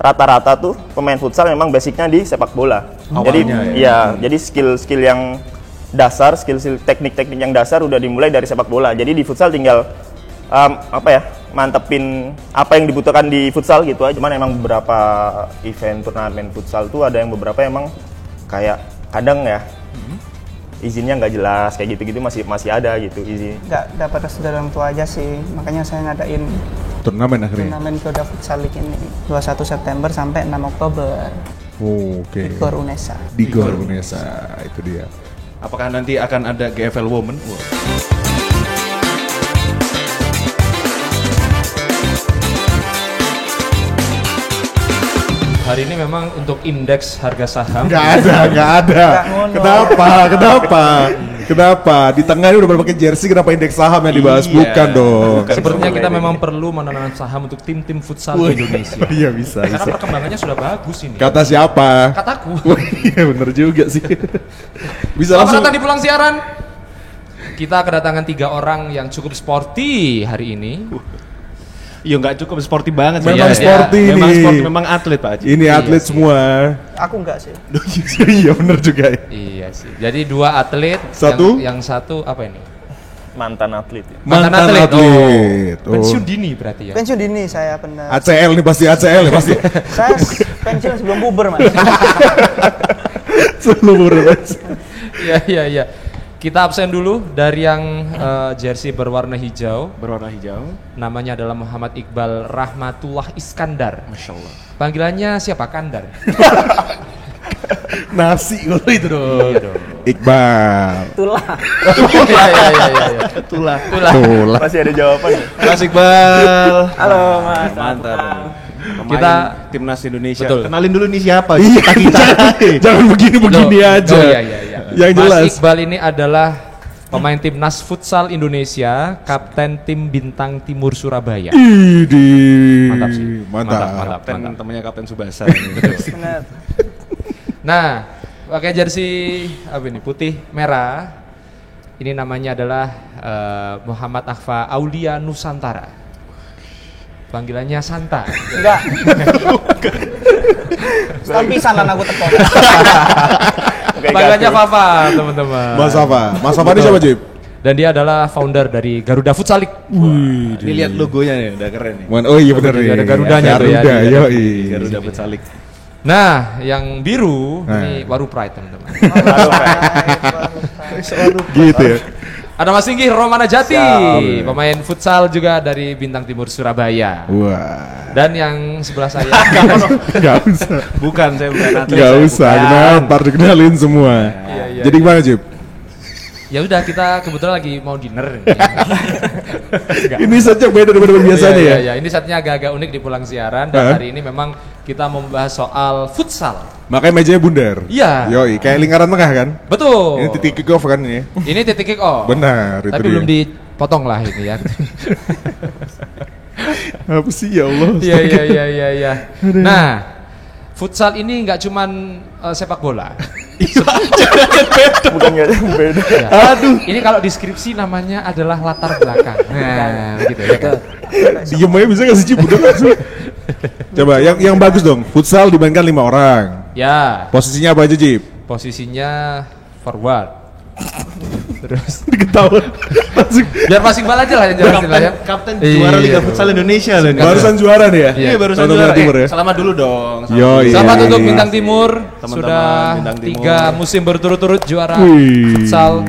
rata-rata tuh pemain futsal memang basicnya di sepak bola. Jadi jadi skill-skill yang dasar, skill-skill teknik-teknik yang dasar udah dimulai dari sepak bola. Jadi di futsal tinggal mantepin apa yang dibutuhkan di futsal gitu aja. Cuman emang beberapa event turnamen futsal tuh ada yang beberapa emang kayak kadang ya izinnya nggak jelas kayak gitu-gitu masih ada gitu izin. Nggak dapat restu dari orang tua aja sih, makanya saya ngadain turnamen akhirnya. Turnamen Garuda Futsal League ini 21 September sampai 6 Oktober. Oke. Di Gor Unesa. Di Gor Unesa itu dia. Apakah nanti akan ada GFL Women? Hari ini memang untuk indeks harga saham Nggak ada. Kenapa? Di tengah ini udah pakai jersey, kenapa indeks saham yang dibahas? Bukan dong. Sepertinya kita memang perlu menanam saham untuk tim-tim futsal Indonesia. Iya bisa. Karena perkembangannya sudah bagus ini. Kata siapa? Kataku. Iya bener juga sih. Bisa Selamat langsung. datang di Pulang Siaran. Kita kedatangan 3 orang yang cukup sporty hari ini. Iya nggak cukup sporty banget. Memang sporty Memang nih. sporty, memang atlet Pak Haji. Ini atlet semua. Aku enggak sih. Iya bener juga ya. Iya sih. Jadi 2 atlet. Satu? Yang satu apa ini? Mantan atlet ya. Mantan atlet. atlet. Oh. Pensiun dini berarti ya. Pensiun dini saya benar. ACL nih pasti ACL ya pasti. Saya pensiun sebelum puber, Mas. Seluruh Iya. Kita absen dulu dari yang jersey berwarna hijau. Berwarna hijau. Namanya adalah Muhammad Iqbal Rahmatullah Iskandar. Masya Allah. Panggilannya siapa? Kandar. nasi kalau itu dong. Iya dong. Iqbal. Itulah. Iya. Itulah. Tulah. Masih ada jawabannya. Mas Iqbal. Halo, Mas. Mantap. Kita timnas Indonesia. betul. Kenalin dulu nih siapa? Iya, jangan begini aja. Oh, iya. Yang jelas. Mas Iqbal ini adalah pemain timnas futsal Indonesia, kapten tim Bintang Timur Surabaya. Idi. Mantap sih. Mantap. Temannya Kapten Subasa. Benar. Nah, pakai jersey apa ini? Putih merah. Ini namanya adalah Muhammad Akfa Aulia Nusantara. Panggilannya Santa. Enggak. Tapi salah aku tepok. Panggilannya Papa, teman-teman. Mas Apa ini siapa, Jip? Dan dia adalah founder dari Garuda Futsal League. Ini lihat logonya nih, udah keren nih. Oh iya benar nih. Ada Garudanya tuh ya, Garuda, di- yoi. Garuda Futsal League. Nah, yang biru ini Waru Pride, teman-teman. Gitu ya. Ada Mas Singgih Romana Jati, pemain futsal juga dari Bintang Timur Surabaya. Wah. Dan yang sebelah saya Enggak usah. Bukan, saya bukan atlet. Enggak saya usah. bukan. Kenapa dikenalin semua? Iya. Jadi gimana, Jip? ya udah kita kebetulan lagi mau dinner. Ini saja beda daripada biasanya ya. Iya, ini saatnya agak-agak unik di Pulang Siaran dan hari ini memang kita mau membahas soal futsal. Makanya mejanya bundar. Iya. Yoi, kayak lingkaran tengah kan? Betul. Ini titik kick off kan ini. Ini titik kick off. Benar, itu Tapi dia. belum dipotong lah ini ya. Apa sih ya Allah? Iya. Nah, futsal ini nggak cuman sepak bola. Bukan nggak yang beda. Ya. Aduh. Ini kalau deskripsi namanya adalah latar belakang. Nah, gitu ya kan. Diem aja bisa nggak sih Cip? Udah langsung. Coba yang bagus dong. Futsal dimainkan 5 orang. Ya, Posisinya apa aja Cip? posisinya forward. Terus Ketahuan. Langsung. biar passing ball aja lah yang jelasin lah ya. Kapten Iya, juara Liga dong. Futsal Indonesia loh. ini. Barusan juara nih ya? Iya. Iya, barusan Tahun juara. Timur ya? Selamat dulu dong. Yoi. Selamat untuk Iya. Bintang Timur Teman-teman sudah Bintang Timur. 3 musim berturut-turut juara Wih. futsal.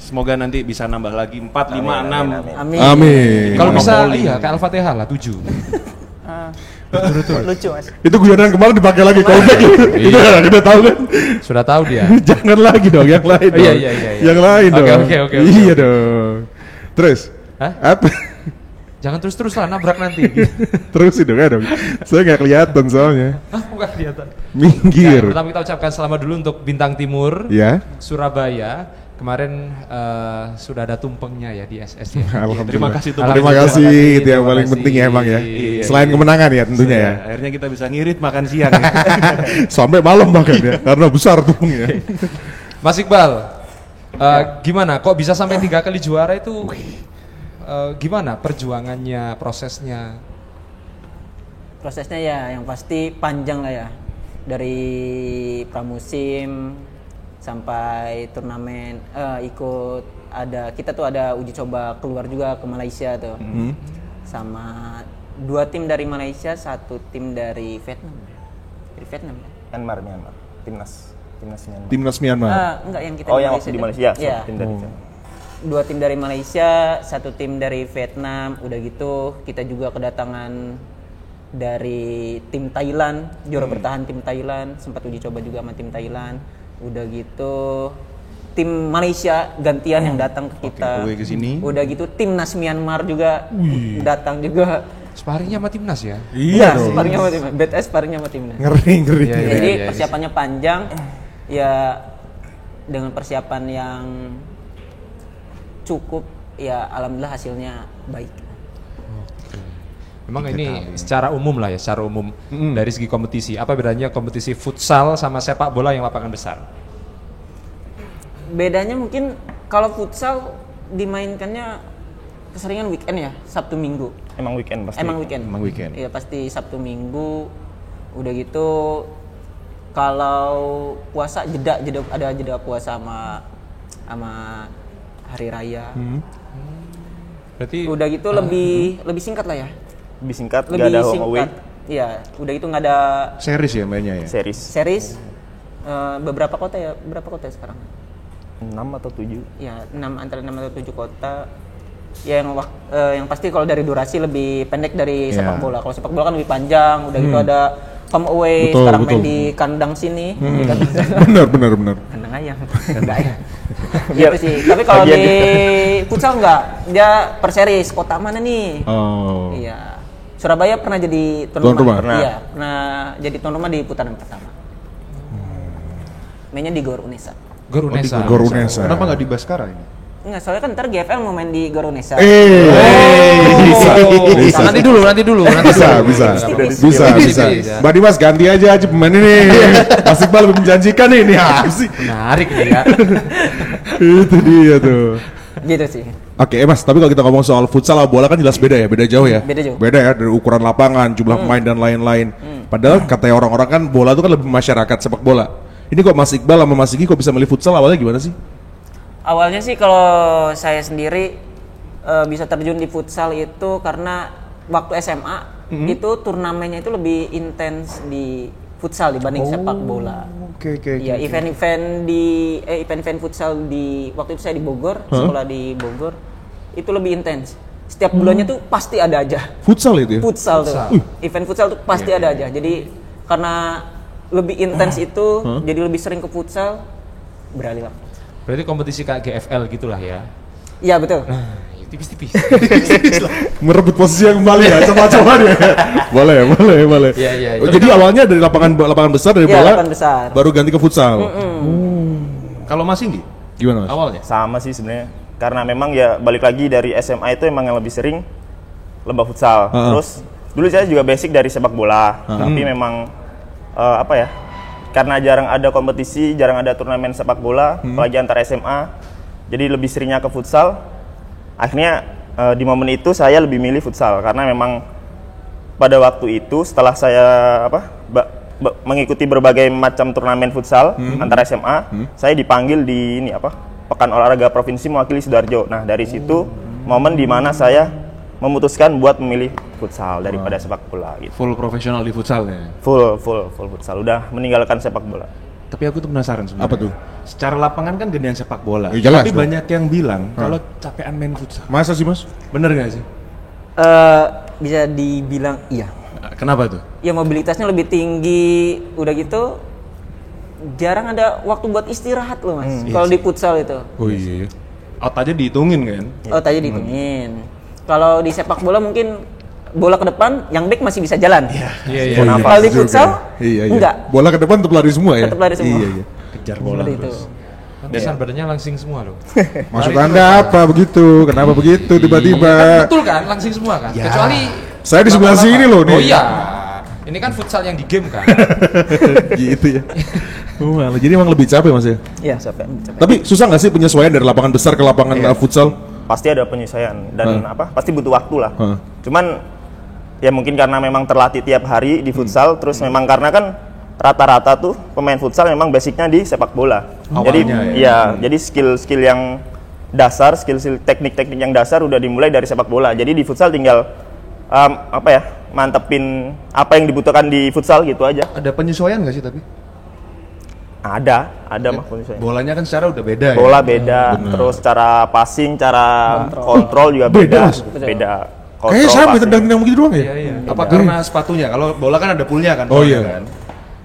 Semoga nanti bisa nambah lagi 4, 5, 6. Amin. Amin. Kalau bisa Monopoli. iya kayak Al-Fatihah lah 7. Lucu mas. Itu guyonan kemarin dipakai lagi callback. Itu kan kita tahu kan. Sudah tahu dia. Jangan lagi dong, yang lain dong. Iya. Yang lain Oke, dong. oke. Iya dong. Terus? Hah? Apa? Jangan terus-terus lah nabrak nanti. Terus dong ya dong. Saya nggak kelihatan soalnya. Ah, bukan kelihatan. Minggir. Ya, pertama kita ucapkan selamat dulu untuk Bintang Timur Ya. Surabaya. Kemarin sudah ada tumpengnya ya di SS ya. Alhamdulillah. Terima kasih tuh. Terima kasih, itu yang terima paling kasih. penting ya emang ya. Iya, Selain kemenangan ya tentunya ya. Akhirnya kita bisa ngirit makan siang. Ya. Sampai malam bahkan ya, karena besar tumpengnya. Mas Iqbal, gimana? Kok bisa sampai 3 kali juara itu? Gimana perjuangannya, prosesnya? Prosesnya ya yang pasti panjang lah ya. Dari pramusim sampai turnamen kita tuh ada uji coba keluar juga ke Malaysia tuh. Sama 2 tim dari Malaysia, 1 tim dari Vietnam. Dari Vietnam. Myanmar. Timnas Myanmar. Timnas Myanmar. Enggak yang kita Yang waktu di Malaysia. Iya. Tim dari sana. 2 tim dari Malaysia, 1 tim dari Vietnam. Udah gitu kita juga kedatangan dari tim Thailand, juara bertahan tim Thailand, sempat uji coba juga sama tim Thailand. Udah gitu tim Malaysia gantian yang datang ke kita. away ke sini. Udah gitu timnas Myanmar juga datang juga. Sparringnya sama timnas ya? Iya dong. Sparringnya sama timnas. BTS sparringnya sama timnas. Ngeri. Iya, iya. Jadi persiapannya panjang. Ya dengan persiapan yang cukup, ya alhamdulillah hasilnya baik. Memang ini secara umum lah ya, secara umum dari segi kompetisi. Apa bedanya kompetisi futsal sama sepak bola yang lapangan besar? Bedanya mungkin kalau futsal dimainkannya keseringan weekend ya, Sabtu Minggu. Emang weekend pasti. Emang weekend. Iya pasti Sabtu Minggu. Udah gitu kalau puasa ada jeda puasa sama hari raya. Berarti Udah gitu lebih singkat lah ya. Lebih singkat, nggak Lebih ada home away. singkat. Iya, udah gitu nggak ada Series ya mainnya ya. Series beberapa kota ya. Berapa kota ya sekarang? 6 atau 7. Ya, antara 6 atau 7 kota. Ya yang pasti kalau dari durasi lebih pendek dari sepak bola. Kalau sepak bola kan lebih panjang. Udah gitu ada home away, Betul, sekarang betul. main di kandang sini. Di kandang sana. Benar. Kandang ayam. Enggak ya. Gitu sih. Tapi kalau di futsal enggak, dia per series kota mana nih? Oh. Iya. Surabaya pernah jadi tuan Tuan rumah? rumah. Iya, pernah jadi tuan rumah di putaran pertama. Mainnya di Gor Unesa. Gor Unesa. Gor Unesa. Kenapa nggak di Baskara ini? Enggak, soalnya kan ntar GFL mau main di Gor Unesa. Bisa. Nanti dulu. Bisa. Mbak Dimas ganti aja pemain ini. Mas Iqbal lebih menjanjikan nih. Ini apa sih? Menarik nih ya. Itu dia tuh. Gitu sih. Oke, Mas, tapi kalau kita ngomong soal futsal sama bola kan jelas beda ya, beda jauh ya. Beda jauh. Beda ya dari ukuran lapangan, jumlah pemain dan lain-lain. Padahal katanya orang-orang kan bola itu kan lebih masyarakat sepak bola. Ini kok Mas Iqbal sama Mas Sigi kok bisa milih futsal, awalnya gimana sih? Awalnya sih kalau saya sendiri bisa terjun di futsal itu karena waktu SMA itu turnamennya itu lebih intens di futsal dibanding sepak bola. Oke. Iya, event-event futsal di waktu itu saya di Bogor, sekolah di Bogor. Itu lebih intens. Setiap bulannya tuh pasti ada aja. Futsal itu ya? Futsal tuh. Event futsal tuh pasti ada aja. Jadi karena lebih intens itu, jadi lebih sering ke futsal, beralih lah. Berarti kompetisi kayak GFL gitulah ya. Iya, betul. Nah, tipis-tipis. Merebut posisi yang kembali ya, coba-coba deh. boleh. Iya. Oh, jadi awalnya dari lapangan besar dari Iya, bola, lapangan besar. baru ganti ke futsal. Kalau Mas Singgi Gimana Mas? awalnya? Sama sih sebenarnya. Karena memang ya balik lagi dari SMA itu emang yang lebih sering lomba futsal. Terus dulu saya juga basic dari sepak bola. Tapi memang karena jarang ada kompetisi, jarang ada turnamen sepak bola, apalagi antar SMA. Jadi lebih seringnya ke futsal. Akhirnya di momen itu saya lebih milih futsal karena memang pada waktu itu setelah saya mengikuti berbagai macam turnamen futsal antar SMA, saya dipanggil di Pekan Olahraga Provinsi mewakili Sidoarjo. Nah, dari situ momen di mana saya memutuskan buat memilih futsal daripada sepak bola gitu. Full profesional di futsal ya. Full futsal. Udah meninggalkan sepak bola. Tapi aku tuh penasaran sebenarnya. Apa tuh? Secara lapangan kan gedean sepak bola. Jelas Tapi dong. banyak yang bilang kalau capean main futsal. Masa sih Mas? Bener nggak sih? Bisa dibilang iya. Kenapa tuh? Ya mobilitasnya lebih tinggi, udah gitu jarang ada waktu buat istirahat loh Mas. Kalau di futsal itu. Oh iya. Out aja dihitungin kan? Oh, tadi dihitungin. Kalau di sepak bola mungkin bola ke depan, yang back masih bisa jalan. Iya. Kalau di futsal, Iya. enggak. Bola ke depan tetap lari semua ya? Tetap lari semua. Iya. Kejar bola Seperti itu. terus. Pantesan badannya langsing semua loh. Maksud Anda apa begitu? Kenapa begitu tiba-tiba? Betul kan, langsing semua kan? Kecuali Saya di sebelah sini loh nih. Oh iya. Ini kan futsal yang di game kan. Gitu ya. Oh, malah. Jadi emang lebih capek Mas ya? Iya, capek. Tapi susah nggak sih penyesuaian dari lapangan besar ke lapangan futsal? Pasti ada penyesuaian dan pasti butuh waktu lah. Cuman ya mungkin karena memang terlatih tiap hari di futsal, terus memang karena kan rata-rata tuh pemain futsal memang basicnya di sepak bola. Jadi jadi skill-skill yang dasar, skill-skill teknik-teknik yang dasar udah dimulai dari sepak bola. Jadi di futsal tinggal mantepin apa yang dibutuhkan di futsal gitu aja. Ada penyesuaian nggak sih tapi? Ada mah penyesuaian. Bolanya kan secara udah beda ya? Bola beda, terus cara passing, cara kontrol juga beda. Beda. Kayaknya sama tendang-tendang begitu doang ya? Apa karena sepatunya? Kalau bola kan ada poolnya kan? Oh iya. Kan?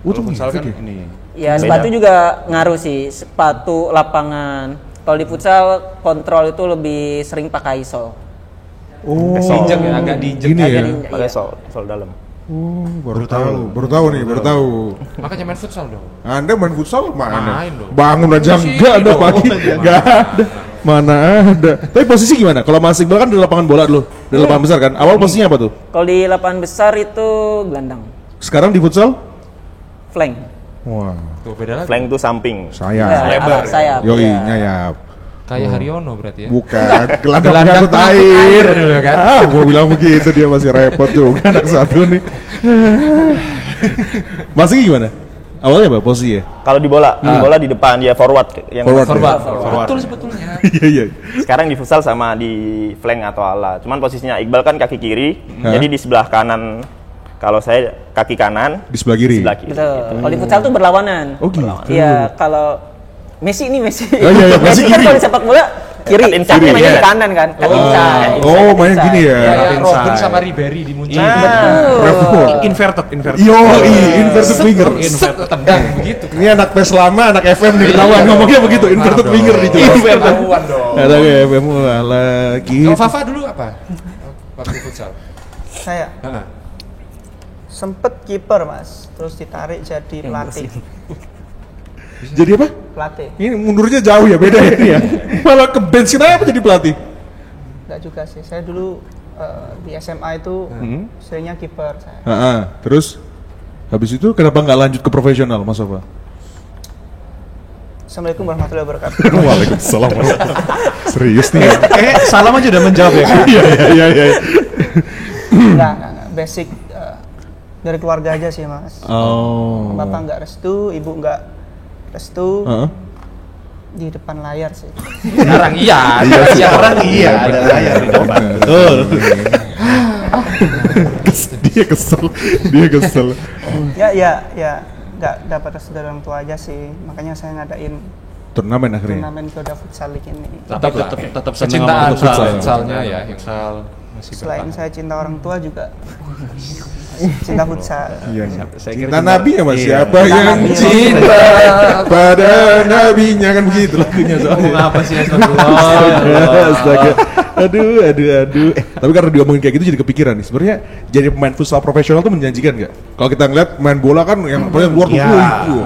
Kalau futsal kan ini. Ya sepatu juga ngaruh sih, sepatu, lapangan. Kalau di futsal kontrol itu lebih sering pakai sol. Oh, Diinjek ya, agak diinjek. gini ya? Pakai sol dalam. Oh, baru tahu. Makanya main futsal dong. Anda main futsal mana? Main dong. Bangun aja enggak ada pagi. Enggak ada. Mana ada. Tapi posisi gimana? Kalau Mas Iqbal kan di lapangan bola dulu. Di lapangan besar kan? Awal posisinya apa tuh? Kalau di lapangan besar itu gelandang, Sekarang di futsal? flank. Wah, Tuh beda lagi. Flank tuh samping. saya. Arah sayap. Yoi, ya. nyayap. Kayak Haryono berarti ya. Bukan, gelandang Gelandang pengangkut air. dulu kan. Gua bilang begitu, dia masih repot juga anak satu nih. Mas Iki gimana? Awalnya apa posisi ya? Kalau di bola di depan dia forward yang Forward. Betul sebetulnya. Iya, iya. sekarang di futsal sama di flank atau ala. Cuman posisinya Iqbal kan kaki kiri, jadi di sebelah kanan. Kalau saya kaki kanan, Di sebelah kiri. sebelah kiri. Betul. Kalau di futsal tuh berlawanan. Oh gitu. Iya, kalau Messi. Oh, iya, Messi Messi kan kiri. kalau di sepak bola kiri, Cut inside, tapi mainnya iya. di kanan kan. Cut inside. Oh, main gini ya. Kayak Robin sama Ribery di Munchen. Inverted. Yo, inverted winger. Set, tendang begitu. Ini anak PES lama, anak FM nih ketahuan ngomongnya begitu, inverted winger itu. Ketahuan dong. Ada FM lagi. Kalau Fafa dulu apa? Waktu futsal. Saya Heeh. sempet kiper mas, terus ditarik jadi pelatih. Jadi apa? Pelatih, Ini mundurnya jauh ya, beda ya ini ya. Malah ke bench kenapa jadi pelatih? nggak juga sih. Saya dulu di SMA itu seringnya kiper saya. Terus habis itu kenapa nggak lanjut ke profesional, Mas Sofa? Assalamualaikum warahmatullahi wabarakatuh. Waalaikumsalam. Serius nih? Kayak salam aja udah menjawab ya. Iya. Enggak. Basic dari keluarga aja sih mas. Oh. Bapak nggak restu, ibu nggak restu. Di depan layar sih. Sekarang iya. Sekarang iya ada layar di depan. Betul. Dia kesel. Ya nggak dapat restu dari orang tua aja sih. Makanya saya ngadain Turnamen akhirnya. turnamen Garuda Futsal League ini. Tetap senang Kecintaan sama futsal. futsalnya ya. Futsal. Selain saya cinta orang tua juga cinta futsal. Iya. Saya kira Cinta cinta- Nabi ya Mas, Iya. siapa yang cinta pada nabinya kan begitu lagunya soalnya. Ngomong apa sih astagfirullah. Astaga. Aduh. Tapi karena diomongin kayak gitu jadi kepikiran nih. Sebenarnya jadi pemain futsal profesional tuh menjanjikan nggak? Kalau kita ngeliat main bola kan yang paling luar tuh.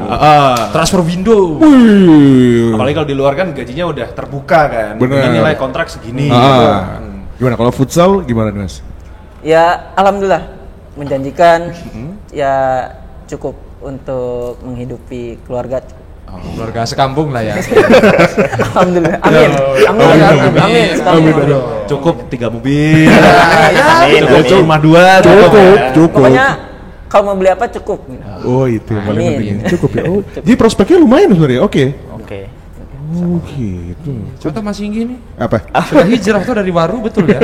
Transfer window. Wih. Apalagi kalau di luar kan gajinya udah terbuka kan. Bener. Dengan nilai kontrak segini. Gimana kalau futsal gimana nih Mas? Ya, alhamdulillah menjanjikan. Ya cukup untuk menghidupi keluarga. Keluarga sekampung lah ya. Alhamdulillah. Amin. Cukup 3 mobil. Amin. Cukup rumah 2. Cukup. Pokoknya kalau mau beli apa cukup. Oh itu yang paling Amin. penting. Cukup ya. Oh, jadi prospeknya lumayan sebenarnya. Oke. Oke. Oh gitu. Contoh Mas Inggi nih. Apa? Sudah hijrah tuh dari Waru betul ya?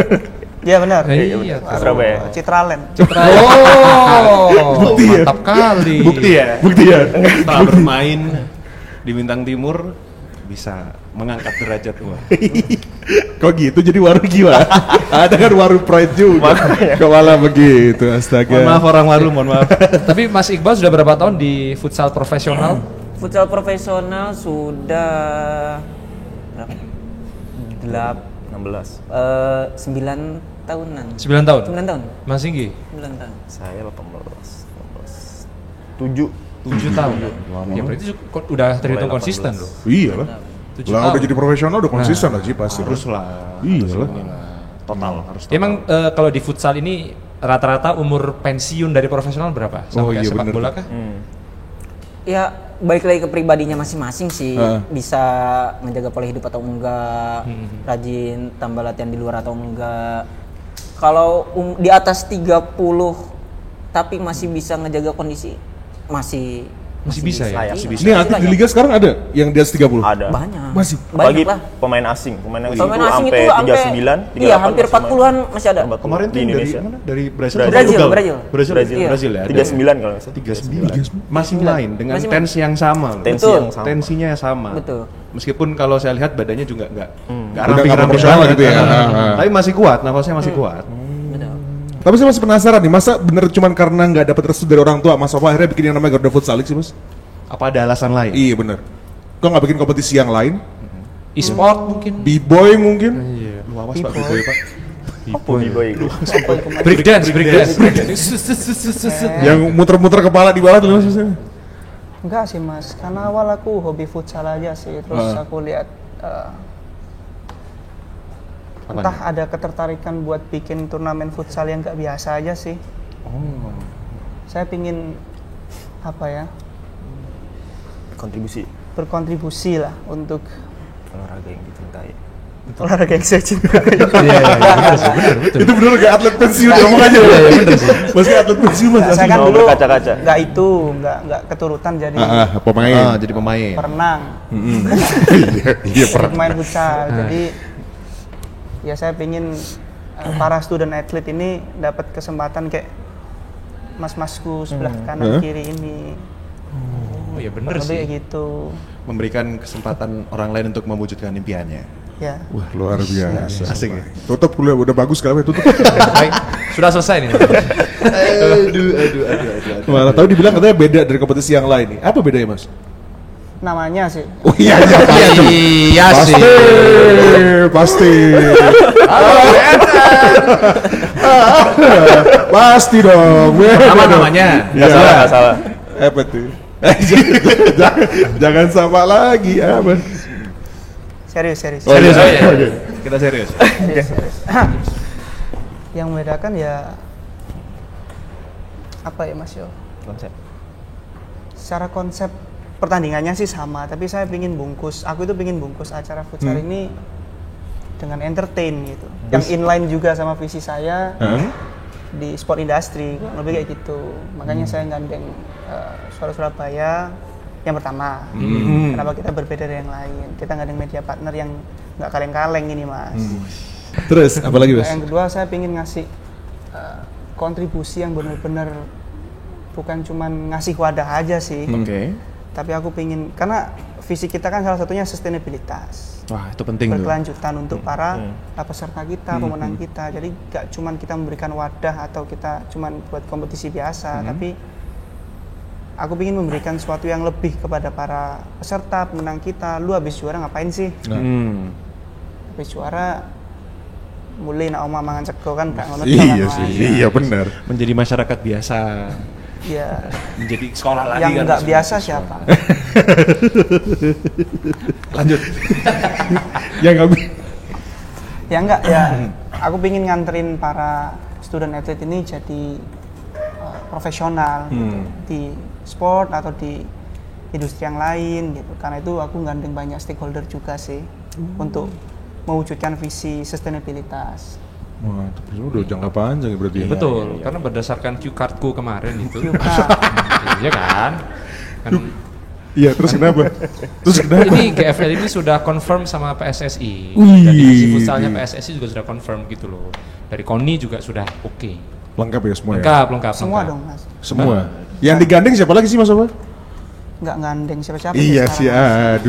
Iya benar. Iya. Surabaya. Citraland. Oh, Bukti ya? mantap kali. Bukti ya. Setelah bermain di Bintang Timur bisa mengangkat derajat gua. Kok gitu jadi waru jiwa? Ada kan waru pride juga. Kok malah begitu, astaga. Mohon maaf orang Waru, mohon maaf. Tapi Mas Iqbal sudah berapa tahun di futsal profesional? Futsal profesional sudah berapa? 16. 9 tahunan. 9 tahun. 9 tahun. Mas Inggi 9 tahun. Saya 18. 7. 7 tahun. Ya berarti kok udah terhitung Mulai konsisten 18. loh. Iya lah. 7 Lah tahun. udah jadi profesional udah konsisten lah Ji pasti. Harus lah. Iya lah. Total harus. Ya, emang kalau di futsal ini rata-rata umur pensiun dari profesional berapa? Oh, Sampai iya, sepak bener. bola kah? Ya balik lagi ke pribadinya masing-masing sih. Heeh. Bisa menjaga pola hidup atau enggak, rajin tambah latihan di luar atau enggak. Kalau di atas 30 tapi masih bisa ngejaga kondisi, masih bisa ya? layak. Masih bisa. Ini atlet di liga sekarang ada yang di atas 30? Ada. banyak. Masih? Bagi Banyak lah. pemain asing Pemain itu asing sampai itu sampai 39, 38 iya hampir masih main. 40-an masih ada. 40 Kemarin di tuh dari Indonesia. mana? Dari Brazil. Brazil, Portugal? Brazil. Brazil. Iya. Brazil ya. 39 kalau nggak salah. 39. Masih main dengan Masih tensi yang sama. loh. Tensi Betul. yang sama. Tensinya sama. Betul. Meskipun kalau saya lihat badannya juga nggak Udah ramping nggak proporsional gitu ya. Tapi masih kuat, nafasnya masih kuat. Betul. Tapi saya masih penasaran nih, masa bener cuman karena nggak dapat restu dari orang tua, Mas Sofa akhirnya bikin yang namanya Garuda Futsal League sih, Mas? Apa ada alasan lain? Iya bener. Kok nggak bikin kompetisi yang lain? E-sport mungkin. B-boy mungkin? Lu awas Pak B-boy Pak. B-boy itu. Breakdance. Yang muter-muter kepala di bawah tuh Mas? Enggak sih Mas, karena awal aku hobi futsal aja sih. Terus aku lihat entah ada ketertarikan buat bikin turnamen futsal yang nggak biasa aja sih. Saya pingin apa ya, Kontribusi berkontribusi lah untuk olahraga yang dicintai. olahraga yang saya cintai. Itu bener kayak atlet pensiun ngomong aja. Mas kayak atlet pensiun Mas. Saya kan Mau dulu berkaca-kaca. nggak itu, nggak keturutan jadi Pemain. Jadi pemain. perenang, Iya pernah. pemain futsal. Jadi ya saya pingin para student atlet ini dapat kesempatan kayak mas-masku sebelah kanan kiri ini. Oh ya bener Kurang lebih sih. kayak gitu. Memberikan kesempatan orang lain untuk mewujudkan impiannya. Ya. Wah luar biasa. Asik ya. Tutup kuliah udah bagus sekarang tutup. Baik, sudah selesai nih. Aduh. Malah tahu dibilang katanya beda dari kompetisi yang lain nih. Apa bedanya Mas? Namanya sih. Oh iya Iya sih. Pasti. Pasti dong. Apa namanya? Nggak salah, nggak salah. Apa tuh? Jangan sama lagi apa? Serius. Oh, Serius iya. aja. Oke. Kita serius. Yang membedakan ya apa ya Mas Yo? Konsep. Secara konsep pertandingannya sih sama, tapi saya pingin bungkus. Aku itu pingin bungkus acara futsal ini dengan entertain gitu. Yang inline juga sama visi saya di sport industry, lebih kayak gitu. Makanya saya gandeng Suara Surabaya yang pertama. Kenapa kita berbeda dari yang lain? Kita gandeng media partner yang nggak kaleng-kaleng ini Mas. Terus apa lagi Mas? Yang kedua saya pingin ngasih kontribusi yang benar-benar bukan cuman ngasih wadah aja sih. Oke. Tapi aku pingin, karena visi kita kan salah satunya sustainabilitas, Wah, itu penting tuh. berkelanjutan untuk para peserta kita, pemenang kita. Jadi gak cuman kita memberikan wadah atau kita cuman buat kompetisi biasa, tapi aku pingin memberikan sesuatu yang lebih kepada para peserta, pemenang kita. Lu habis juara ngapain sih? Habis juara mulai nak oma mangan sego kan gak ngono Iya kan, sih, Mas. iya benar. Menjadi masyarakat biasa. Iya. Menjadi sekolah lagi Yang kan. nggak biasa siapa? Lanjut. Yang nggak bi- Ya enggak ya, aku pingin nganterin para student atlet ini jadi profesional gitu, di sport atau di industri yang lain gitu. Karena itu aku gandeng banyak stakeholder juga sih untuk mewujudkan visi sustainabilitas. Wah, itu udah jangka panjang ya berarti. ya? Betul, karena berdasarkan cue cardku kemarin itu. Nah, Iya kan? Kan Iya, terus kenapa? Terus kenapa? ini GFL ini sudah confirm sama PSSI. Wih. Dan divisi futsalnya PSSI juga sudah confirm gitu loh. Dari KONI juga sudah oke. Lengkap ya semua ya? Lengkap. semua dong Mas. Semua. Yang digandeng siapa lagi sih Mas Sofa? Nggak gandeng siapa-siapa. Iya sekarang, sih, Mas.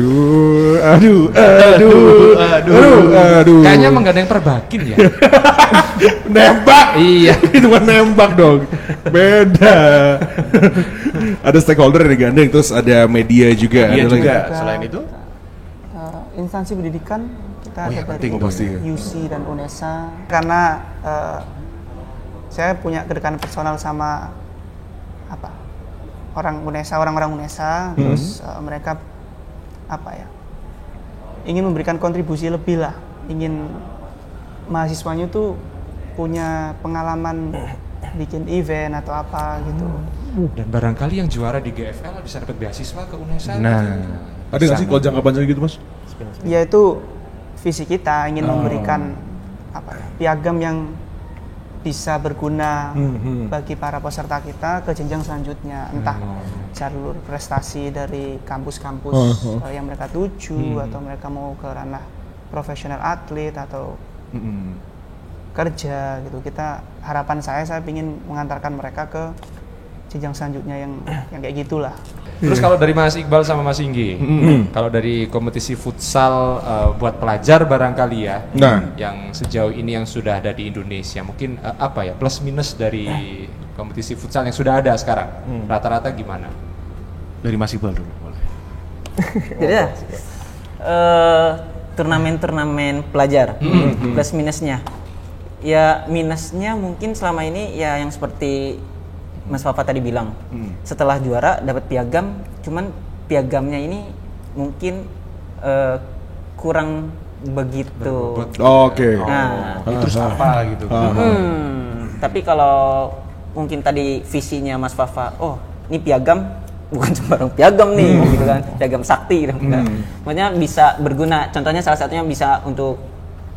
aduh. Kayaknya menggandeng Perbakin ya. Nembak. Iya. Itu kan nembak dong. Beda. Ada stakeholder yang digandeng, terus ada media juga. Iya ada lagi. juga. Selain itu, Instansi pendidikan kita ada dari penting dong. Pasti. UC dan UNESA. Karena saya punya kedekatan personal sama orang-orang UNESA, terus mereka ingin memberikan kontribusi lebih lah, ingin mahasiswanya tuh punya pengalaman bikin event atau apa gitu. Dan barangkali yang juara di GFL bisa dapat beasiswa ke UNESA. Ada nggak sih kalau jangka panjang gitu Mas? Ya itu visi kita ingin memberikan piagam yang bisa berguna bagi para peserta kita ke jenjang selanjutnya, entah jalur prestasi dari kampus-kampus yang mereka tuju, atau mereka mau ke ranah profesional atlet atau kerja gitu. Harapan saya ingin mengantarkan mereka ke jenjang selanjutnya yang kayak gitulah. Terus kalau dari Mas Iqbal sama Mas Inggi, kalau dari kompetisi futsal buat pelajar barangkali ya, yang sejauh ini yang sudah ada di Indonesia, mungkin apa ya plus minus dari kompetisi futsal yang sudah ada sekarang, rata-rata gimana? Dari Mas Iqbal dulu boleh. Jadi ya, turnamen-turnamen pelajar plus minusnya, ya minusnya mungkin selama ini ya yang seperti Mas Fafa tadi bilang, setelah juara dapat piagam, cuman piagamnya ini mungkin kurang begitu. Oke. Nah, Terus apa gitu? tapi kalau mungkin tadi visinya Mas Fafa, oh ini piagam bukan sembarang piagam nih, gitu kan, piagam sakti gitu kan. Maksudnya bisa berguna. Contohnya salah satunya bisa untuk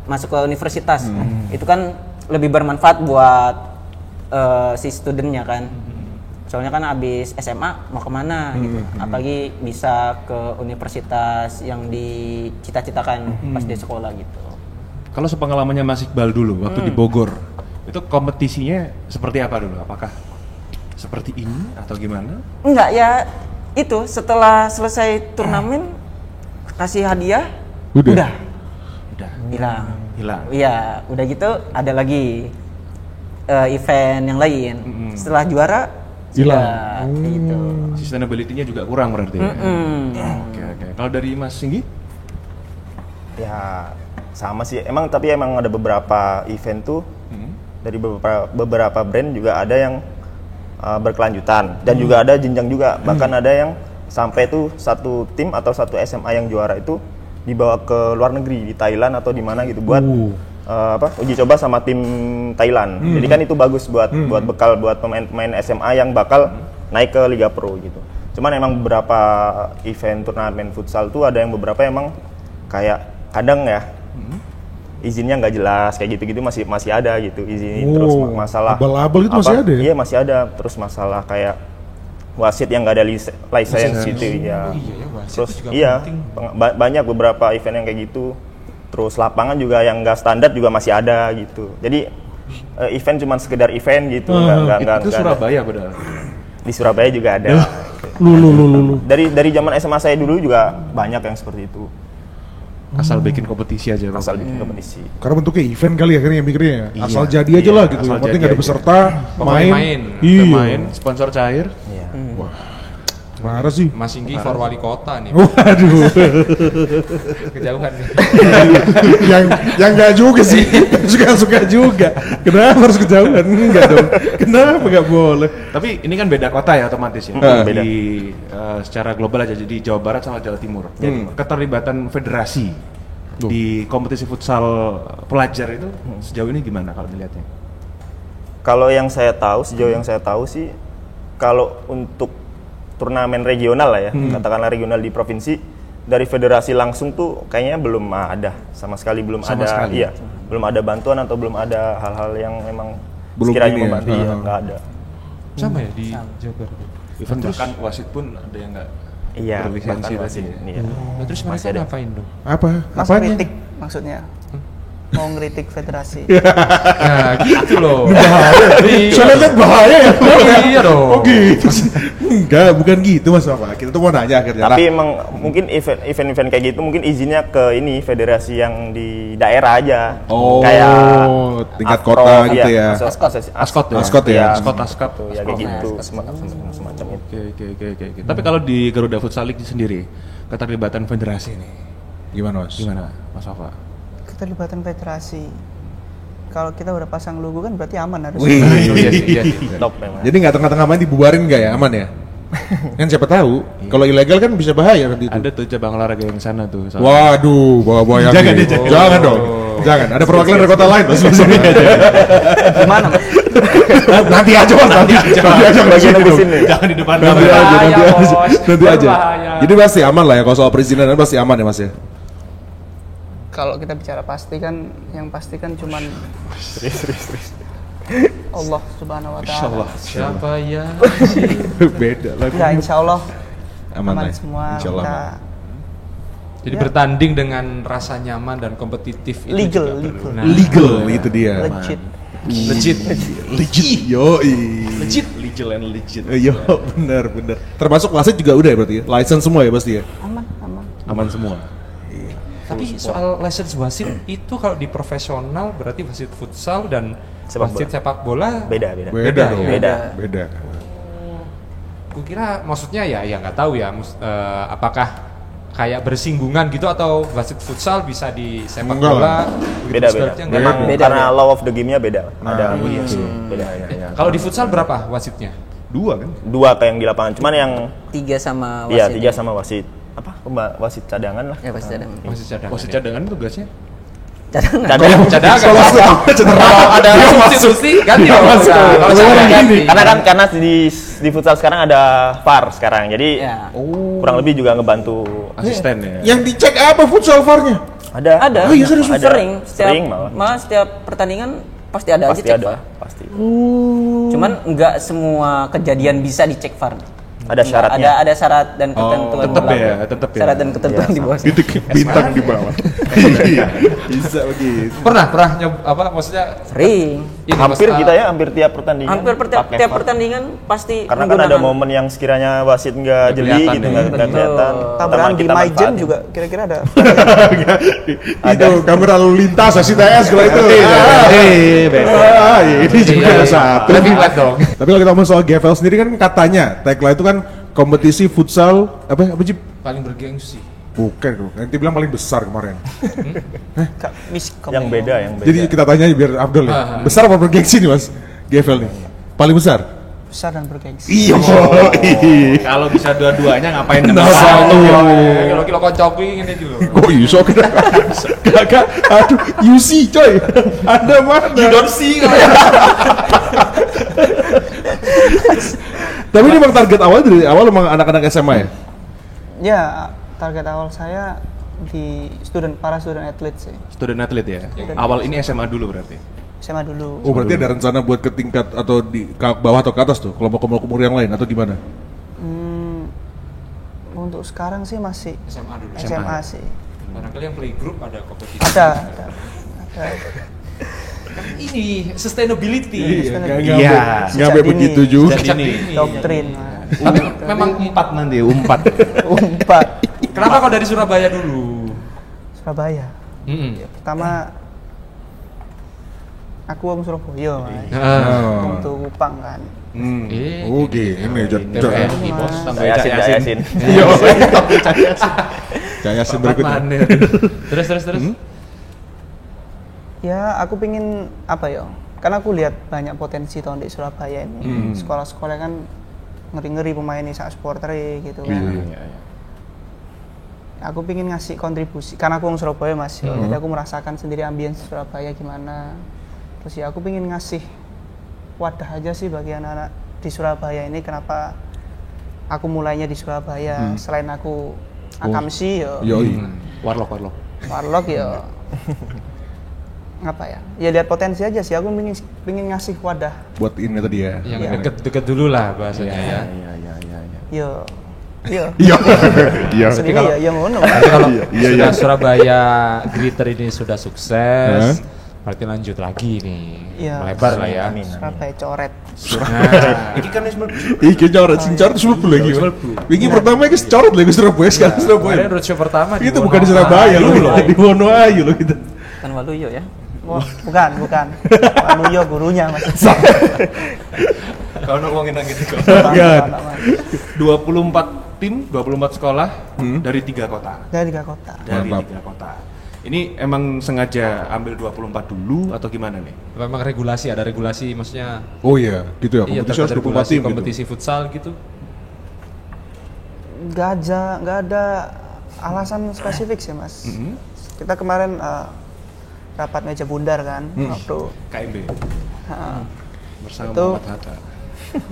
masuk ke universitas. Itu kan lebih bermanfaat buat si studentnya kan, soalnya kan abis SMA mau kemana gitu, apalagi bisa ke universitas yang dicita-citakan pas di sekolah gitu. Kalau sepengalamannya Mas Iqbal dulu waktu di Bogor, itu kompetisinya seperti apa dulu? Apakah seperti ini atau gimana? Enggak ya, itu setelah selesai turnamen kasih hadiah, udah hilang. Iya, udah gitu ada lagi event yang lain. Setelah juara hilang. Gitu. Sustainability-nya juga kurang berarti. Oke. Kalau dari Mas Singgi? Ya sama sih. Tapi emang ada beberapa event tuh dari beberapa brand juga ada yang berkelanjutan dan juga ada jenjang juga. Bahkan ada yang sampai tuh satu tim atau satu SMA yang juara itu dibawa ke luar negeri, di Thailand atau di mana gitu buat uji coba sama tim Thailand. Jadi kan itu bagus buat bekal buat pemain-pemain SMA yang bakal naik ke Liga Pro gitu. Cuman emang beberapa event turnamen futsal tuh ada yang beberapa emang kayak kadang ya izinnya nggak jelas kayak gitu-gitu masih ada gitu izin. Terus masalah abal-abal itu masih ada ya? Iya masih ada. Terus masalah kayak wasit yang nggak ada lisensi gitu ya. Terus banyak beberapa event yang kayak gitu. Terus lapangan juga yang nggak standar juga masih ada gitu. Jadi event cuma sekedar event gitu. Itu Surabaya padahal. Di Surabaya juga ada. Lu. Dari zaman SMA saya dulu juga banyak yang seperti itu. Asal bikin kompetisi aja. Asal bikin kompetisi. Karena bentuknya event kali ya akhirnya mikirnya ya. Iya. Asal jadi aja lah gitu. Yang penting ada peserta, main. Main, sponsor cair. Iya. Wah. Parah sih. Mas Inggi for wali kota nih. Waduh. Kejauhan nih. yang enggak juga sih. Suka juga. Kenapa harus kejauhan? Enggak dong. Kenapa enggak boleh? Tapi ini kan beda kota ya otomatis ya. Beda. Secara global aja jadi Jawa Barat sama Jawa Timur. Keterlibatan federasi di kompetisi futsal pelajar itu sejauh ini gimana kalau dilihatnya? Kalau yang saya tahu, sejauh yang saya tahu sih, kalau untuk turnamen regional lah ya, katakanlah regional di provinsi, dari federasi langsung tuh kayaknya belum ada, sama sekali belum ada. Iya, belum ada bantuan atau belum ada hal-hal yang memang sekiranya membantu, ya nggak ada. Sama ya di Jawa Barat. Even bahkan wasit pun ada yang nggak berlisensi tadi. Iya. Nah, terus mereka ngapain dong? Apa? Mas Apanya? kritik maksudnya. Mau ngeritik federasi. Nah gitu loh. Soalnya kan bahaya ya. Iya dong. Oh gitu. Enggak, bukan gitu Mas Wafa. Kita tuh mau nanya akhirnya. Tapi emang mungkin event-event kayak gitu mungkin izinnya ke ini federasi yang di daerah aja. Oh, kayak tingkat Afro, kota gitu ya. Askot ya. Askot. tuh ya kayak gitu semacam itu. Oke. Tapi kalau di Garuda Futsal League sendiri, keterlibatan federasi ini Gimana Mas? gimana Mas Wafa? Keterlibatan federasi. Kalau kita udah pasang logo kan berarti aman harusnya. Wih. Top memang. Jadi nggak tengah-tengah main dibubarin nggak ya, aman ya? Kan siapa tahu, kalau ilegal kan bisa bahaya nanti itu. Ada tuh cabang olahraga yang sana tuh. Waduh, bawa-bawa yang Jangan ini. deh, Jangan dong. Jangan, ada perwakilan dari kota lain Mas di sini aja. Gimana Mas? Nanti aja Mas, nanti aja Bagian di di sini. sini. Jangan di depan Nanti kamera. aja, Bos. nanti aja. Berbahaya. Jadi pasti aman lah ya, kalau soal perizinan pasti aman ya Mas ya? Kalau kita bicara pasti kan, yang pasti kan cuman Allah Subhanahu wa Insya Allah. taala. Siapa ya? Beda lagi. Ya insya Allah Aman aman lah. semua. Insya Allah Kita aman. Jadi Ya. bertanding dengan rasa nyaman dan kompetitif itu Legal, juga legal. perlu. Nah, Legal itu dia. legit. legit. Legit. Yo. Legit, legal and legit. Yo, benar. Termasuk wasit juga udah ya berarti ya? License semua ya pasti ya? Aman, aman. Aman semua. Tapi soal license wasit itu kalau di profesional berarti wasit futsal dan Sepak wasit bola. sepak bola Beda. Beda dong. Beda. Beda. Gue kira maksudnya ya nggak tahu ya apakah kayak bersinggungan gitu atau wasit futsal bisa di sepak Enggak bola lah. begitu Beda. sepertinya enggak. Memang Beda, karena beda. law of the game-nya beda. Ada beda. Kalau di futsal berapa wasitnya? 2 kan? 2 kayak yang di lapangan. Cuman yang 3 sama iya wasit. 3 sama wasit. Apa? Wasit cadangan lah. Ya pasti ada. Wasit cadangan. Wasit ya? cadangan tugasnya? Cadangan. Cadangan. Cadangan. Kalau ada substitusi ganti dong. Nah, kalau cadangan ganti. Karena di futsal sekarang ada VAR sekarang. Jadi Ya. kurang lebih juga ngebantu. Asisten ya? Yang dicek apa futsal VAR-nya? Ada. Ada. Oh, iya, serius? Ada. Sering. Sering malah. Malah setiap pertandingan pasti ada Pasti aja cek ada, VAR. pasti. Cuman nggak semua kejadian bisa dicek VAR. Ada syaratnya. Ada syarat dan ketentuan. tetep di bawah. ya, tetep ya. Syarat dan ketentuan di bawah. Itu bintang di bawah. Iya, bisa begitu. Pernah maksudnya Sering. ini Hampir mas- kita ya, hampir tiap pertandingan. Hampir pakai tiap VAR. pertandingan pasti Karena kan ada momen yang sekiranya wasit nggak jeli kelihatan gitu, ya. nggak Betul. kelihatan. Tabrakan Teman di kita Maijen manfaatin. juga kira-kira ada. Itu kamera lalu lintas SITS kalau itu. Ini juga ada satu. Lebih lihat dong. Tapi kalau kita ngomong soal GFL sendiri kan katanya tagline itu kan kompetisi futsal apa Jip? Paling bergengsi. Bukan, nanti bilang paling besar kemarin. Yang beda. Jadi kita tanya biar Abdul ya. Besar apa bergengsi nih Mas? GFL nih. Paling besar. Besar dan bergengsi. Iya. Kalau bisa dua-duanya ngapain Nah, nembak satu. Kilo koncoki ini dulu. Oh iya, so kakak, aduh, you see coy, Anda mana? You don't see. Tapi ini memang target awal dari awal memang anak-anak SMA ya? Ya, target awal saya di para student athlete sih. Student atlet ya? Awal ini SMA dulu berarti? SMA dulu. Oh berarti ada rencana buat ke tingkat atau di bawah atau ke atas tuh, kelompok-kelompok umur yang lain atau gimana? Untuk sekarang sih masih SMA dulu. SMA sih. Barangkali yang playgroup ada kompetisi. Ada. Ini sustainability. Iya. Nggak sampai begitu juga. Sejak dini. Doktrin. Tapi memang Umpat nanti, umpat. Umpat. kenapa kok dari Surabaya dulu? Surabaya. Mm-mm. Pertama aku orang Surabaya, Mas. Oh. Untuk Kupang kan. Oke, ini TPNI bos. Saya Yasin. Iya. Cahaya Yasin berikutnya. Terus. Ya, aku pingin apa ya? Karena aku lihat banyak potensi tahun di Surabaya ini. Sekolah-sekolah kan ngeri-ngeri pemain nih saat supporter gitu kan. Aku pingin ngasih kontribusi karena aku orang Surabaya Mas. Jadi aku merasakan sendiri ambience Surabaya gimana. Terus ya aku pingin ngasih wadah aja sih bagi anak-anak di Surabaya ini. Kenapa aku mulainya di Surabaya? Selain aku akamsi ya, Yoi. Warlock. warlock ya. Apa ya? Ya lihat potensi aja sih. Aku pingin ngasih wadah. Buat ini tadi ya. Yang deket-deket dulu lah bahasanya ya. Yo. Iya. Sendiri ya, yang ngono. Nanti kalau Iya, sudah iya. Surabaya Glitter ini sudah sukses, berarti lanjut lagi nih, Iya. melebar lah ya. Surabaya coret. Nah, Ini kan Iki coret, sing coret semua lagi. Wingi pertama iki coret lagi Surabaya sekarang Surabaya. kemarin roadshow pertama Itu bukan di Surabaya loh, di Wonoayu loh gitu. Kan Waluyo ya. Wah, bukan. Waluyo gurunya Mas. kalau ngomongin lagi gitu. Bukan. 24 tim, 24 sekolah dari 3 kota. Dari 3 kota. Dari Mantap. 3 kota. Ini emang sengaja ambil 24 dulu atau gimana nih? memang regulasi, ada regulasi maksudnya. Oh iya, gitu ya. Iya, Kompetisi harus 24 tim gitu. kompetisi futsal gitu. Nggak ada alasan spesifik sih Mas. Kita kemarin rapat meja bundar kan, waktu KMB bersama Itu- Muhammad Hatta.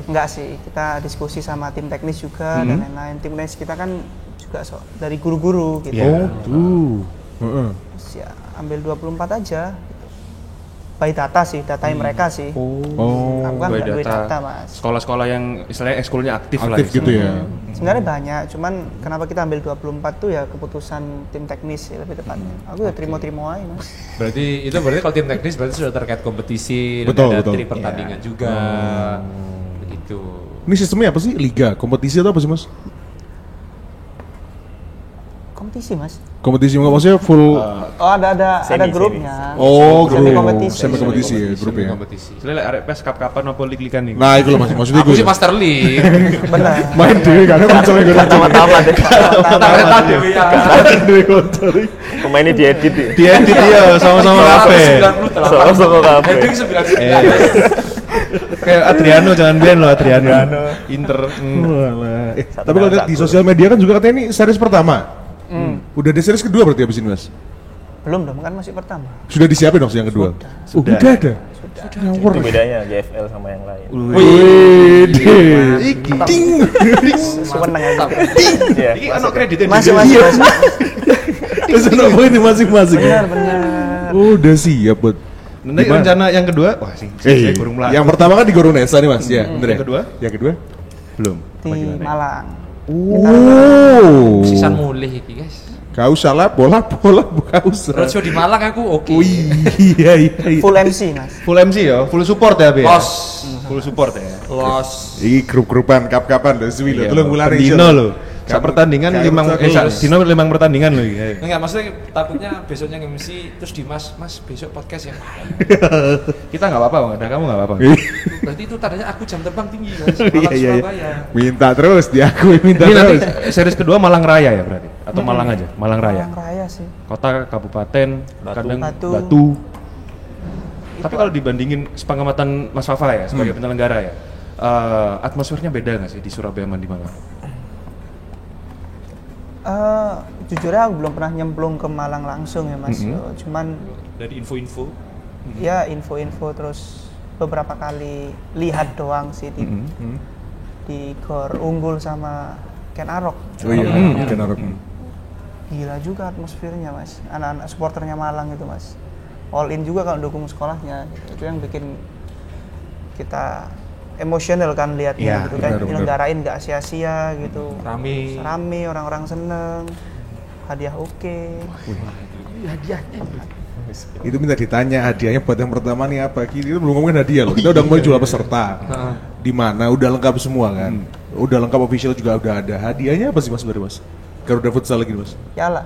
enggak sih, kita diskusi sama tim teknis juga dan lain-lain. Tim teknis kita kan juga dari guru-guru gitu. Iya. Oh tuh. Heeh. Terus ya ambil 24 aja gitu. by data sih, datain mereka sih. Aku kan By nggak duit data. data Mas. Sekolah-sekolah yang istilahnya ekskulnya aktif lah. Aktif gitu ya. Sebenarnya banyak, cuman kenapa kita ambil 24 tuh ya keputusan tim teknis ya lebih tepatnya. Aku ya terima-terima aja Mas. Berarti kalau tim teknis berarti sudah terkait kompetisi Betul, dan ada betul. tri pertandingan juga. Begitu. Ini sistemnya apa sih? Liga, kompetisi atau apa sih mas? Kompetisi Mas. Kompetisi maksudnya full. Oh ada Semi, grupnya. Oh, Semi grup. kompetisi. Semi kompetisi ya, grup ya. Kompetisi. Istilahnya arek PES kap-kapan apa lig-ligan nih. Nah, itu loh mas, maksudnya Aku gue. sih Master League. Benar. Main dewe karena konsolnya gue Kacamata deh. Kata Dewi ya. dewe konsol. Pemainnya diedit ya. Diedit dia sama-sama kafe. 98. Sama-sama kafe. Heading 99. Kayak Adriano, jangan band loh Adriano. Inter. Walah. Tapi kalau lihat di sosial media kan juga katanya ini series pertama. Udah ada series kedua berarti abis ini mas? Belum dong, kan masih pertama. Sudah disiapin dong yang kedua? Sudah. Udah ada? Itu bedanya GFL sama yang lain. Wih, ding. Sewenang aja. Iya. Ini anak kreditnya Masih. Terus anak gue ini masing-masing ya? Benar. Oh, udah siap buat. Nanti Gimana? rencana yang kedua, wah sih, saya kurang melak. Yang pertama kan di Goronesa nih mas, ya bener ya? Yang kedua? Yang kedua? Belum. Di Malang. Oh, Sisan mulih iki guys. gak usah lah, bola, gak usah. Roadshow di Malang aku oke. Iya. Full MC Mas. Full MC ya, full support ya, Be. Los. Full support ya. Los. Iki grup-grupan, kap-kapan, dan suwi Iya, lo, tolong bulan Dino lo. Sak pertandingan limang Dino 5 pertandingan lo. Enggak, maksudnya takutnya besoknya nge-MC terus Mas besok podcast ya. Kita nggak apa-apa, ada kamu nggak apa-apa. Berarti itu tandanya aku jam terbang tinggi guys. Malang Surabaya. Minta terus, diakui minta Ini nanti terus. series kedua Malang Raya ya berarti, atau Malang aja, Malang Raya. Malang Raya sih. Kota, kabupaten, kadang Batu. Batu. Tapi kalau dibandingin sepengamatan Mas Fafa ya sebagai penyelenggara ya, atmosfernya beda nggak sih di Surabaya sama di Malang? Jujur aja aku belum pernah nyemplung ke Malang langsung ya Mas. Cuman Dari info-info. ya info-info terus beberapa kali lihat doang sih di Gor Unggul sama Ken Arok. Oh iya, kenapa? Gila juga atmosfernya Mas. Anak-anak supporternya Malang itu Mas. All in juga kalau dukung sekolahnya. Itu yang bikin kita emosional kan lihatnya Iya, gitu kan. benar. Nyelenggarain gak sia-sia gitu. Rame. Orang-orang seneng. Hadiah oke. Itu minta ditanya hadiahnya buat yang pertama nih apa? Kita belum ngomongin hadiah loh. Kita udah mulai jual peserta. Di mana? Udah lengkap semua kan? Udah lengkap official juga udah ada. Hadiahnya apa sih mas sebenarnya mas? Garuda Futsal lagi mas. Yalah.